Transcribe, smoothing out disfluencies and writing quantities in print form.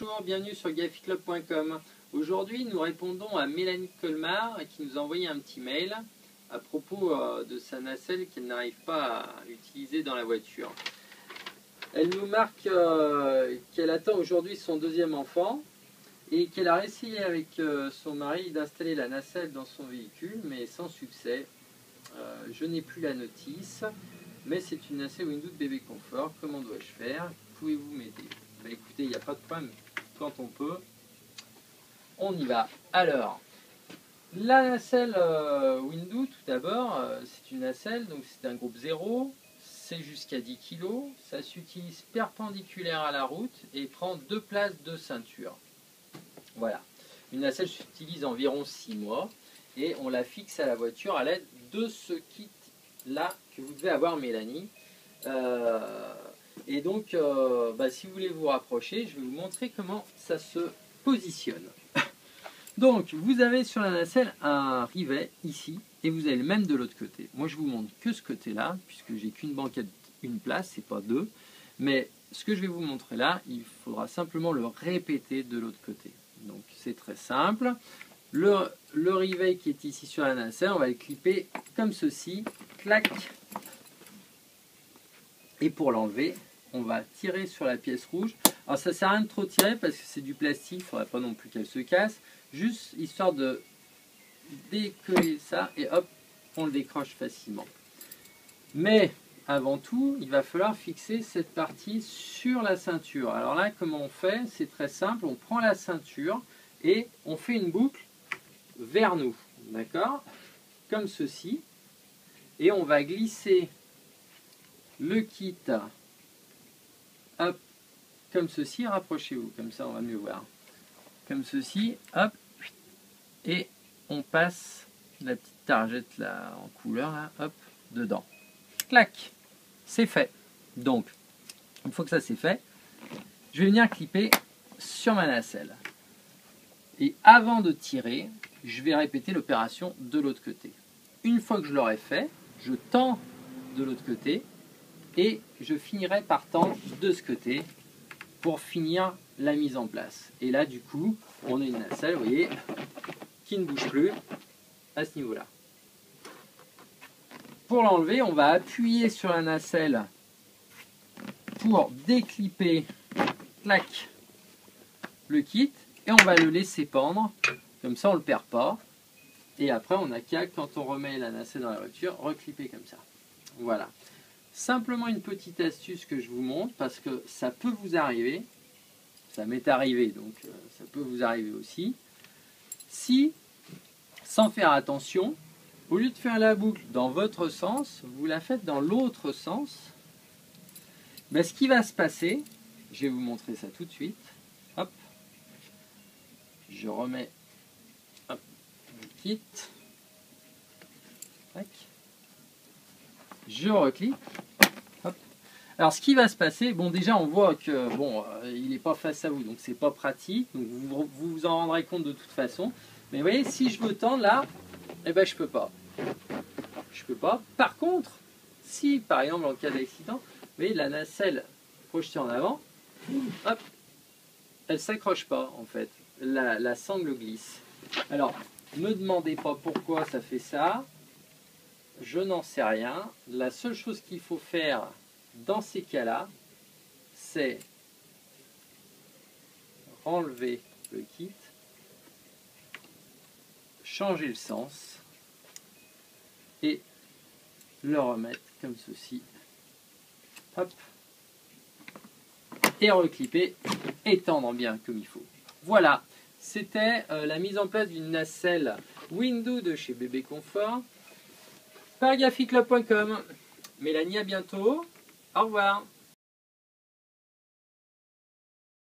Bonjour, bienvenue sur gaficlub.com. Aujourd'hui, nous répondons à Mélanie Colmar qui nous a envoyé un petit mail à propos de sa nacelle qu'elle n'arrive pas à utiliser dans la voiture. Elle nous marque qu'elle attend aujourd'hui son deuxième enfant et qu'elle a essayé avec son mari d'installer la nacelle dans son véhicule, mais sans succès. Je n'ai plus la notice, mais c'est une nacelle Windows Bébé Confort. Comment dois-je faire? Pouvez-vous m'aider? Bah, écoutez, il n'y a pas de problème. Quand on peut, on y va. Alors, la nacelle Windows, tout d'abord, c'est une nacelle, donc c'est un groupe 0, c'est jusqu'à 10 kg, ça s'utilise perpendiculaire à la route et prend 2 places de ceinture. Voilà. Une nacelle s'utilise environ 6 mois et on la fixe à la voiture à l'aide de ce kit-là que vous devez avoir, Mélanie. Et donc, si vous voulez vous rapprocher, je vais vous montrer comment ça se positionne. Donc, vous avez sur la nacelle un rivet ici, et vous avez le même de l'autre côté. Moi, je vous montre que ce côté-là, puisque j'ai qu'une banquette, une place, c'est pas deux. Mais ce que je vais vous montrer là, il faudra simplement le répéter de l'autre côté. Donc, c'est très simple. Le rivet qui est ici sur la nacelle, on va le clipper comme ceci, clac. Et pour l'enlever, on va tirer sur la pièce rouge. Alors ça ne sert à rien de trop tirer parce que c'est du plastique, il ne faudrait pas non plus qu'elle se casse. Juste histoire de décoller ça et hop, on le décroche facilement. Mais avant tout, il va falloir fixer cette partie sur la ceinture. Alors là, comment on fait? C'est très simple, on prend la ceinture et on fait une boucle vers nous. D'accord? Comme ceci. Et on va glisser le kit, hop, comme ceci, rapprochez-vous, comme ça on va mieux voir. Comme ceci, hop, et on passe la petite targette là en couleur, là, hop, dedans. Clac, c'est fait. Donc, une fois que ça c'est fait, je vais venir clipper sur ma nacelle. Et avant de tirer, je vais répéter l'opération de l'autre côté. Une fois que je l'aurai fait, je tends de l'autre côté, et je finirai par tendre de ce côté pour finir la mise en place. Et là, du coup, on a une nacelle, vous voyez, qui ne bouge plus à ce niveau-là. Pour l'enlever, on va appuyer sur la nacelle pour déclipper, clac, le kit, et on va le laisser pendre. Comme ça, on ne le perd pas. Et après, on n'a qu'à, quand on remet la nacelle dans la voiture, reclipper comme ça. Voilà. Simplement une petite astuce que je vous montre parce que ça peut vous arriver, ça m'est arrivé donc ça peut vous arriver aussi. Si, sans faire attention, au lieu de faire la boucle dans votre sens, vous la faites dans l'autre sens, ce qui va se passer, je vais vous montrer ça tout de suite. Hop, je remets hop, le kit, tac. Je reclique. Hop. Alors ce qui va se passer, bon déjà on voit que il n'est pas face à vous, donc c'est pas pratique, donc vous en rendrez compte de toute façon. Mais vous voyez, si je veux tendre là, je peux pas. Je peux pas. Par contre, si par exemple en cas d'accident, vous voyez la nacelle projetée en avant, hop, elle s'accroche pas en fait. La sangle glisse. Alors, ne me demandez pas pourquoi ça fait ça. Je n'en sais rien. La seule chose qu'il faut faire dans ces cas-là, c'est enlever le kit, changer le sens et le remettre comme ceci. Hop. Et reclipper et tendre bien comme il faut. Voilà, c'était la mise en place d'une nacelle Windows de chez Bébé Confort. Par gaficlub.com. Mélanie, à bientôt. Au revoir.